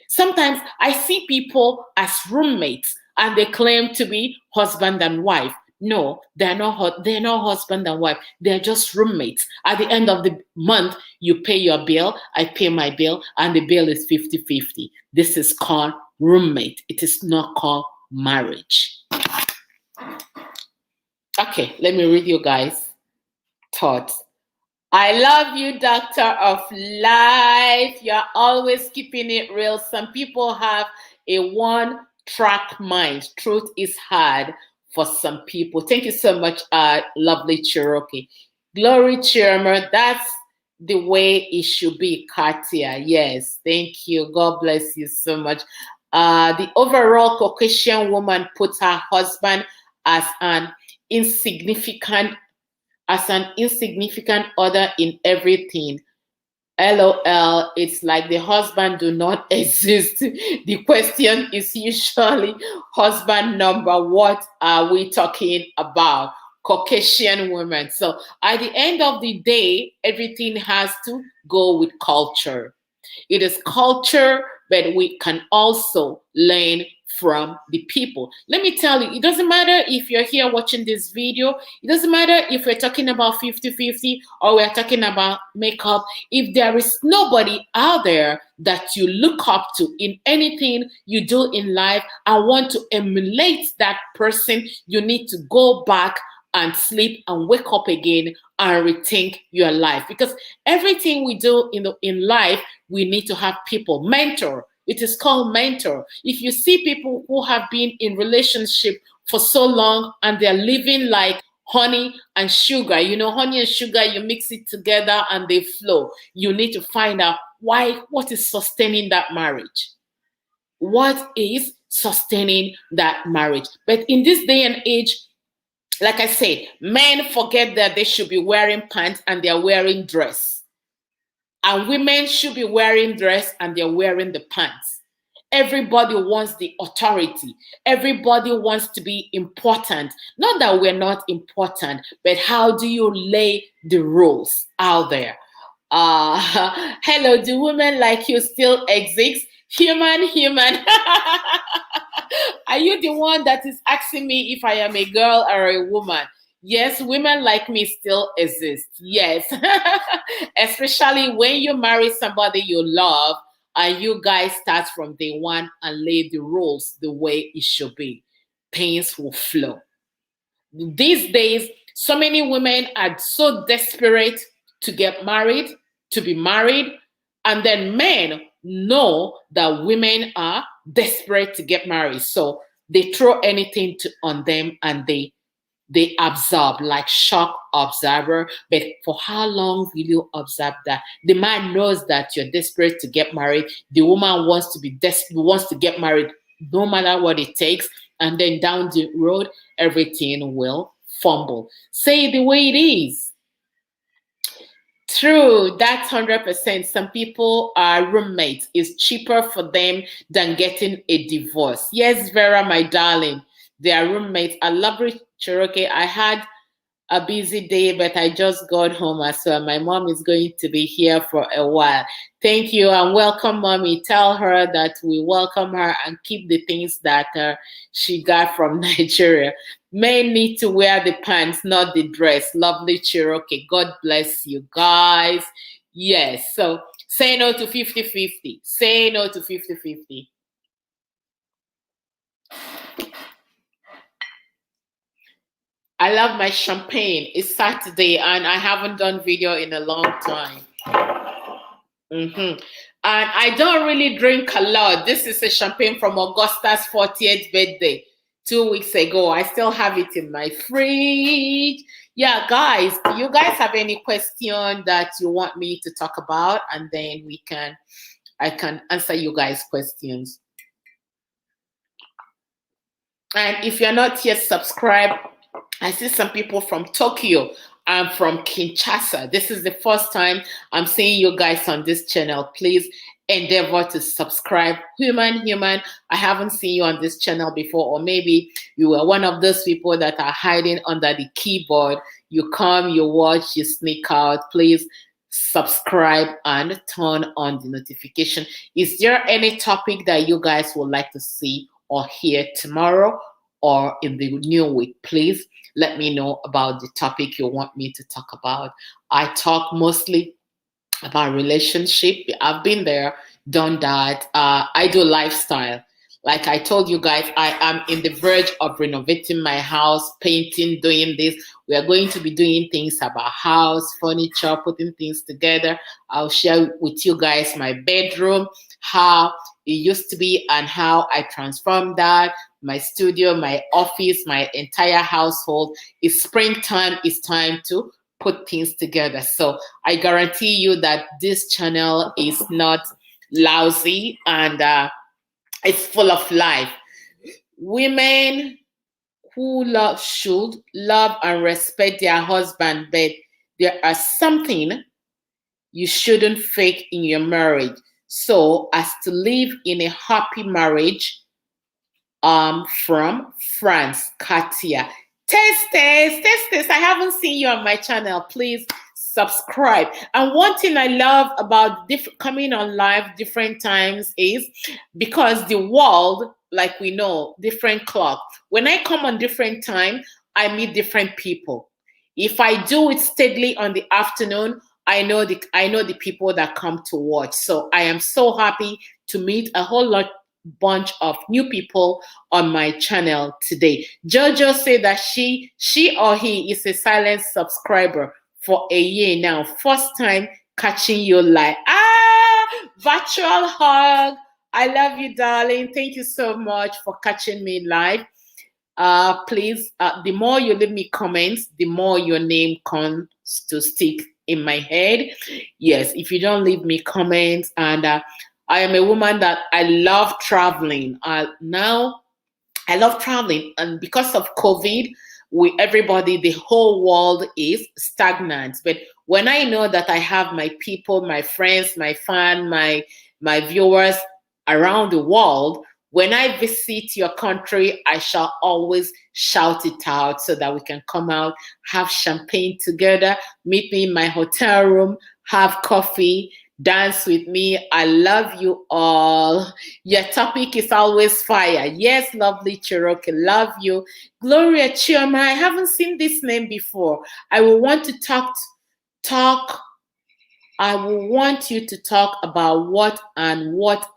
Sometimes I see people as roommates and they claim to be husband and wife. No, they're not husband and wife. They're just roommates. At the end of the month, you pay your bill, I pay my bill, and the bill is 50-50. This is called roommate. It is not called marriage. Okay, let me read you guys' thoughts. I love you, Doctor of Life. You're always keeping it real. Some people have a one-track mind. Truth is hard for some people. Thank you so much, lovely Cherokee. Glory Chairman, that's the way it should be, Katia. Yes, thank you. God bless you so much. The overall Caucasian woman puts her husband as an insignificant other in everything. LOL, it's like the husband do not exist. The question is usually husband number. What are we talking about? Caucasian women. So at the end of the day, everything has to go with culture. It is culture, but we can also learn from the people. Let me tell you, it doesn't matter if you're here watching this video. It doesn't matter if we're talking about 50-50 or we're talking about makeup. If there is nobody out there that you look up to in anything you do in life, I want to emulate that person. You need to go back and sleep and wake up again and rethink your life. Because everything we do in life, we need to have people mentor. It is called mentor. If you see people who have been in relationship for so long and they're living like honey and sugar, honey and sugar, you mix it together and they flow. You need to find out what is sustaining that marriage. What is sustaining that marriage? But in this day and age, like I say, men forget that they should be wearing pants and they're wearing dress. And women should be wearing dress and they're wearing the pants. Everybody wants the authority. Everybody wants to be important. Not that we're not important, but how do you lay the rules out there? Hello, do women like you still exist? Human. Are you the one that is asking me if I am a girl or a woman? Yes, women like me still exist. Yes. Especially when you marry somebody you love and you guys start from day one and lay the rules the way it should be. Things will flow. These days, so many women are so desperate to get married, to be married, and then men know that women are desperate to get married. So they throw anything on them and they absorb like shock absorber. But for how long will you absorb that? The man knows that you're desperate to get married. The woman wants to get married no matter what it takes. And then down the road, everything will fumble. Say it the way it is. True, that's 100%. Some people are roommates. It's cheaper for them than getting a divorce. Yes, Vera, my darling, they are roommates. I love Cherokee. I had a busy day, but I just got home as well. My mom is going to be here for a while. Thank you and welcome, mommy. Tell her that we welcome her and keep the things that she got from Nigeria. Men need to wear the pants, not the dress. Lovely Cherokee. God bless you guys. Yes. So say no to 50-50. Say no to 50-50. I love my champagne. It's Saturday and I haven't done video in a long time. And I don't really drink a lot. This is a champagne from Augusta's 40th birthday 2 weeks ago. I still have it in my fridge. Yeah, guys, do you guys have any question that you want me to talk about? And then I can answer you guys' questions. And if you're not yet subscribed, I see some people from Tokyo and from Kinshasa. This is the first time I'm seeing you guys on this channel. Please endeavor to subscribe. Human, I haven't seen you on this channel before, or maybe you were one of those people that are hiding under the keyboard. You come, you watch, you sneak out. Please subscribe and turn on the notification. Is there any topic that you guys would like to see or hear tomorrow or in the new week? Please let me know about the topic you want me to talk about. I talk mostly about relationship. I've been there, done that. I do lifestyle. Like I told you guys, I am in the verge of renovating my house, painting, doing this. We are going to be doing things about house, furniture, putting things together. I'll share with you guys my bedroom, how it used to be and how I transformed that. My studio, my office, my entire household. It's springtime. It's time to put things together. So I guarantee you that this channel is not lousy and it's full of life. Women who should love and respect their husband, but there are something you shouldn't fake in your marriage. So as to live in a happy marriage, from France, Katia. Test. I haven't seen you on my channel. Please subscribe. And one thing I love about coming on live different times is because the world, like we know, different clock. When I come on different time, I meet different people. If I do it steadily on the afternoon, I know the people that come to watch. So I am so happy to meet a whole lot bunch of new people on my channel today. Jojo said that she or he is a silent subscriber for a year now. First time catching you live. Virtual hug. I love you, darling. Thank you so much for catching me live. Please, the more you leave me comments, the more your name comes to stick in my head. Yes, if you don't leave me comments, and I am a woman that I love traveling. Now I love traveling, and because of COVID, everybody, the whole world is stagnant. But when I know that I have my people, my friends, my fan, my viewers around the world, when I visit your country, I shall always shout it out so that we can come out, have champagne together, meet me in my hotel room, have coffee, dance with me. I love you all. Your topic is always fire. Yes, lovely Cherokee, love you. Gloria Chioma, I haven't seen this name before. I will want to talk. I will want you to talk about what a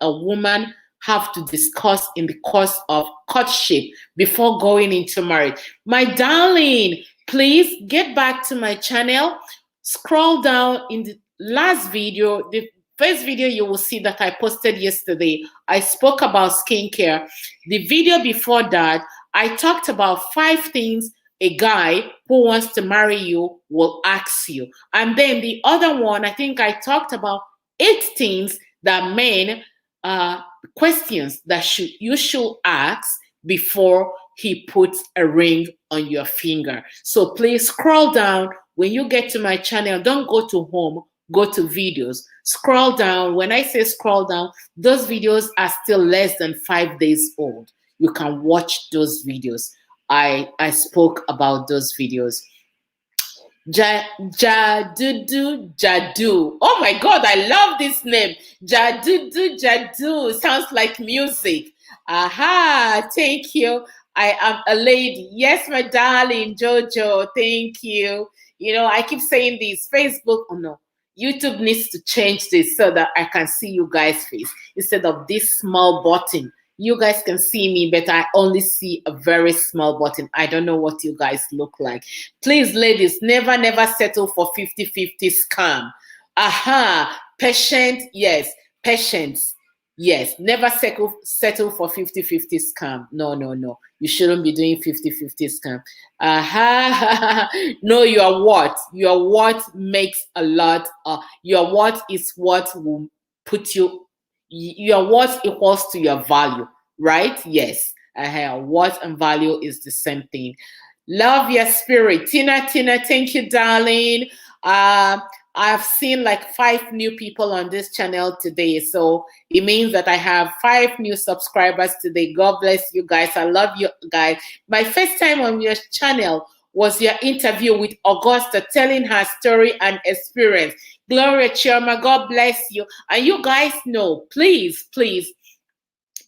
woman have to discuss in the course of courtship before going into marriage. My darling, please get back to my channel. Scroll down in the last video, the first video you will see that I posted yesterday. I spoke about skincare. The video before that, I talked about 5 things a guy who wants to marry you will ask you. And then the other one, I think I talked about 8 things that men, questions that you should ask before he puts a ring on your finger. So please scroll down. When you get to my channel, don't go to home, go to videos. Scroll down. When I say scroll down, those videos are still less than 5 days old. You can watch those videos. I spoke about those videos. Jadudu Jadu. Oh my God, I love this name. Jadudu Jadu. Sounds like music. Aha, thank you. I am a lady. Yes, my darling Jojo, thank you. You know, I keep saying this. Facebook, oh no, YouTube needs to change this so that I can see you guys' face instead of this small button. You guys can see me, but I only see a very small button. I don't know what you guys look like. Please, ladies, never settle for 50-50 scam. Aha, patient, yes, patience. Yes, never settle for 50-50 scam. No. You shouldn't be doing 50-50 scam. Aha, no, your what? Your what makes a lot. Your what is what will put you, your what equals to your value, right? Yes. What and value is the same thing. Love your spirit. Tina, thank you, darling. I've seen like 5 new people on this channel today. So it means that I have 5 new subscribers today. God bless you guys. I love you guys. My first time on your channel was your interview with Augusta, telling her story and experience. Gloria Chioma, God bless you. And you guys know, please,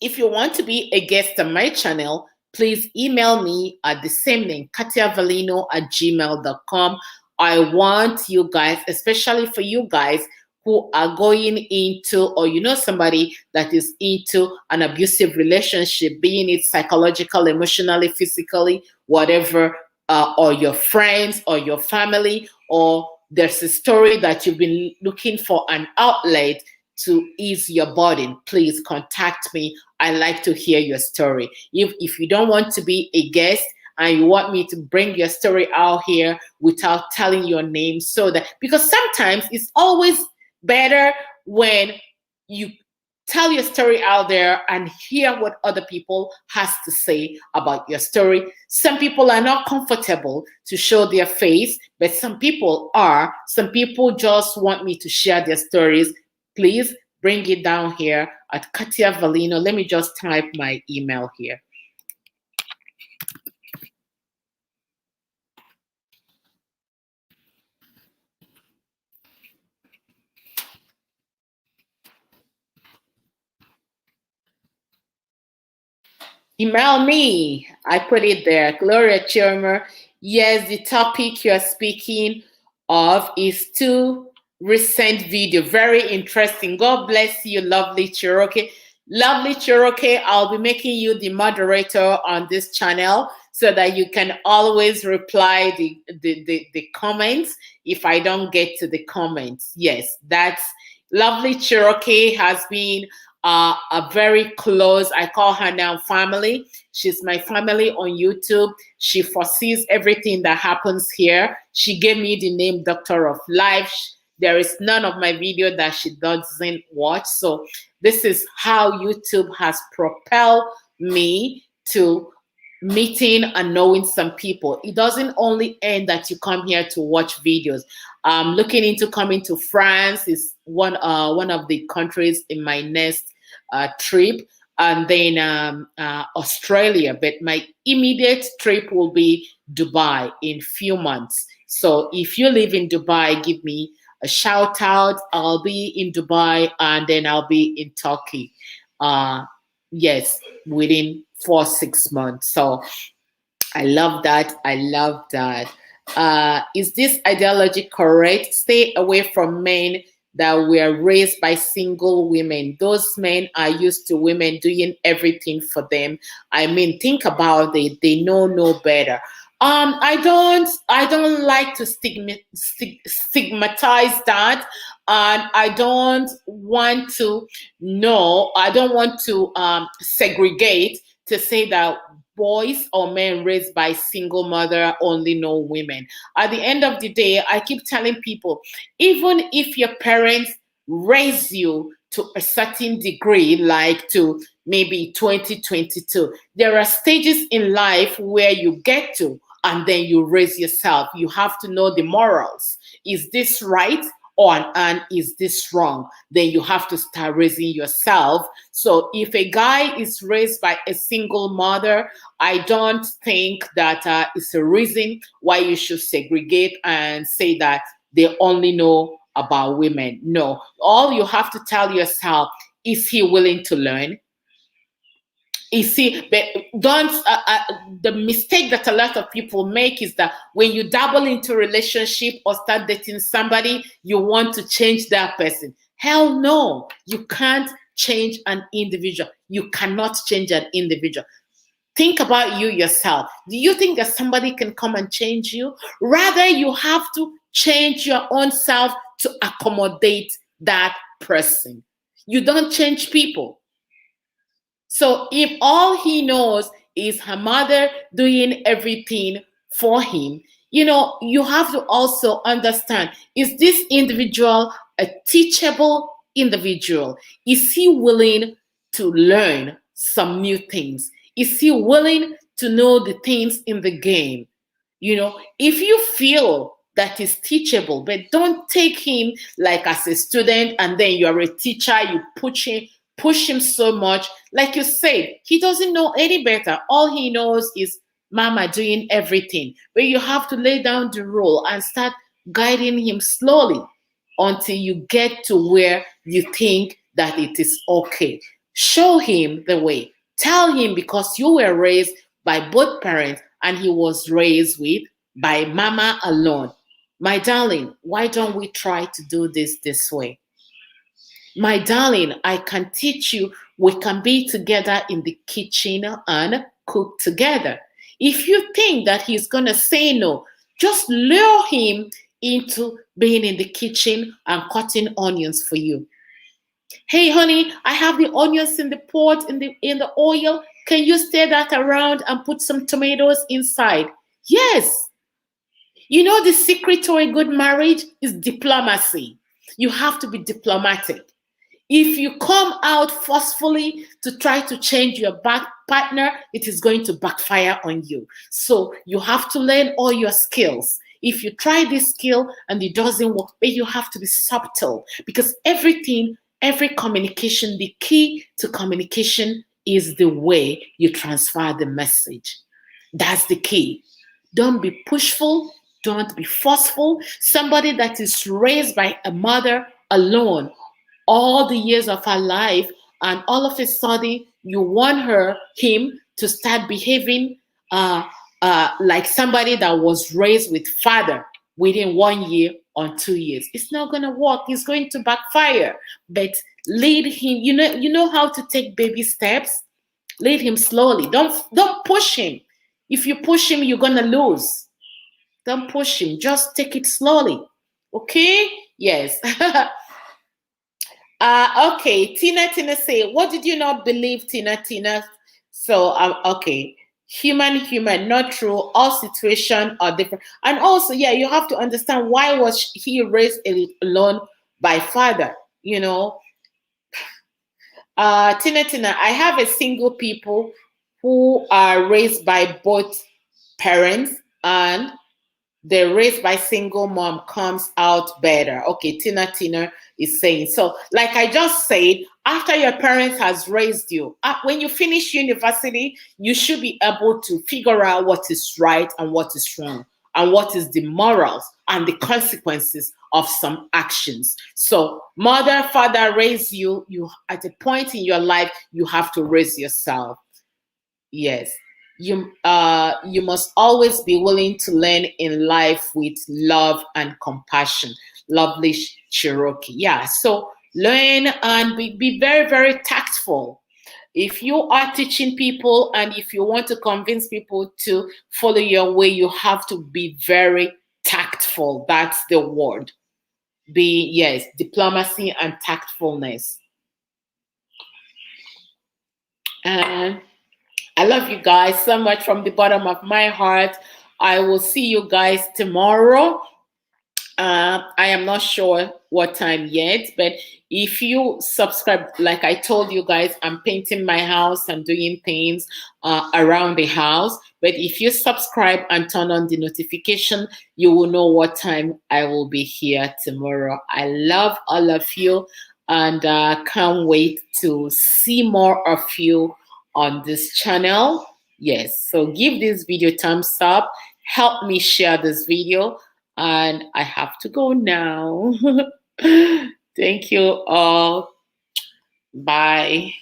if you want to be a guest on my channel, please email me at the same name, kartiavelino@gmail.com. I want you guys, especially for you guys who are going into, or you know somebody that is into an abusive relationship, being it psychological, emotionally, physically, whatever, or your friends or your family, or there's a story that you've been looking for an outlet to ease your burden, please contact me. I like to hear your story. If you don't want to be a guest and you want me to bring your story out here without telling your name, so that, because sometimes it's always better when you tell your story out there and hear what other people has to say about your story. Some people are not comfortable to show their face, but some people are. Some people just want me to share their stories. Please bring it down here at kartiavelino. Let me just type my email here. Email me. I put it there. Gloria Chirmer. Yes, the topic you're speaking of is 2 recent video. Very interesting. God bless you, lovely Cherokee. Lovely Cherokee, I'll be making you the moderator on this channel so that you can always reply the comments if I don't get to the comments. Yes, that's Lovely Cherokee has been a very close, I call her now family. She's my family on YouTube. She foresees everything that happens here. She gave me the name Doctor of Life. There is none of my video that she doesn't watch. So this is how YouTube has propelled me to meeting and knowing some people. It doesn't only end that you come here to watch videos. Looking into coming to France is one of the countries in my next trip, and then Australia. But my immediate trip will be Dubai in few months. So if you live in Dubai, give me a shout out. I'll be in Dubai and then I'll be in Turkey. Yes, within 4-6 months. So I love that. I love that. Is this ideology correct? Stay away from men that were raised by single women. Those men are used to women doing everything for them. I mean, think about it. They know no better. I don't like to stigmatize that, and I don't want to segregate to say that boys or men raised by single mother only know women. At the end of the day, I keep telling people, even if your parents raise you to a certain degree, like to maybe 2022, there are stages in life where you get to and then you raise yourself. You have to know the morals. Is this right? And is this wrong? Then you have to start raising yourself. So if a guy is raised by a single mother, I don't think that is a reason why you should segregate and say that they only know about women. No, all you have to tell yourself, is he willing to learn? You see, but don't. The mistake that a lot of people make is that when you dabble into a relationship or start dating somebody, you want to change that person. Hell no, you can't change an individual. You cannot change an individual. Think about you yourself. Do you think that somebody can come and change you? Rather, you have to change your own self to accommodate that person. You don't change people. So if all he knows is her mother doing everything for him, you have to also understand, is this individual a teachable individual? Is he willing to learn some new things? Is he willing to know the things in the game? If you feel that is teachable, but don't take him like as a student and then you're a teacher, you push him so much. Like you said, he doesn't know any better. All he knows is mama doing everything. But you have to lay down the rule and start guiding him slowly until you get to where you think that it is okay. Show him the way. Tell him, because you were raised by both parents and he was raised by mama alone. My darling, why don't we try to do this way? My darling, I can teach you. We can be together in the kitchen and cook together. If you think that he's going to say no, just lure him into being in the kitchen and cutting onions for you. Hey, honey, I have the onions in the pot, in the oil. Can you stir that around and put some tomatoes inside? Yes. The secret to a good marriage is diplomacy. You have to be diplomatic. If you come out forcefully to try to change your partner, it is going to backfire on you. So you have to learn all your skills. If you try this skill and it doesn't work, but you have to be subtle, because every communication, the key to communication is the way you transfer the message. That's the key. Don't be pushful. Don't be forceful. Somebody that is raised by a mother alone all the years of her life, and all of a sudden you want him to start behaving like somebody that was raised with father within 1 year or 2 years. It's not going to work. It's going to backfire. But Lead him. You know how to take baby steps. Lead him slowly. Don't push him. If you push him, you're gonna lose. Don't push him. Just take it slowly. Okay? Yes. Okay. Tina say, what did you not believe, Tina? So okay. Human, not true. All situations are different. And also, yeah, you have to understand why was he raised alone by father, you know. Tina, I have a single people who are raised by both parents, and the raised by single mom comes out better. Okay, Tina is saying. So, like I just said, after your parents has raised you, when you finish university, you should be able to figure out what is right and what is wrong, and what is the morals and the consequences of some actions. So, mother, father raise you. You at a point in your life, you have to raise yourself. Yes. You must always be willing to learn in life with love and compassion. Lovely Cherokee. Yeah. So learn and be very, very tactful. If you are teaching people and if you want to convince people to follow your way, you have to be very tactful. That's the word. Yes, diplomacy and tactfulness. And I love you guys so much from the bottom of my heart. I will see you guys tomorrow. I am not sure what time yet, but if you subscribe, like I told you guys, I'm painting my house and doing things around the house. But if you subscribe and turn on the notification, you will know what time I will be here tomorrow. I love all of you, and can't wait to see more of you on this channel. Yes, so give this video thumbs up. Help me share this video, and I have to go now. Thank you all. Bye.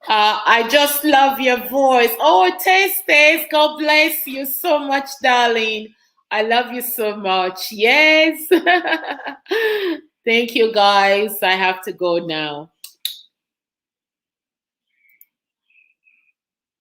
I just love your voice. Oh, Taste. God bless you so much, darling. I love you so much. Yes. Thank you, guys. I have to go now.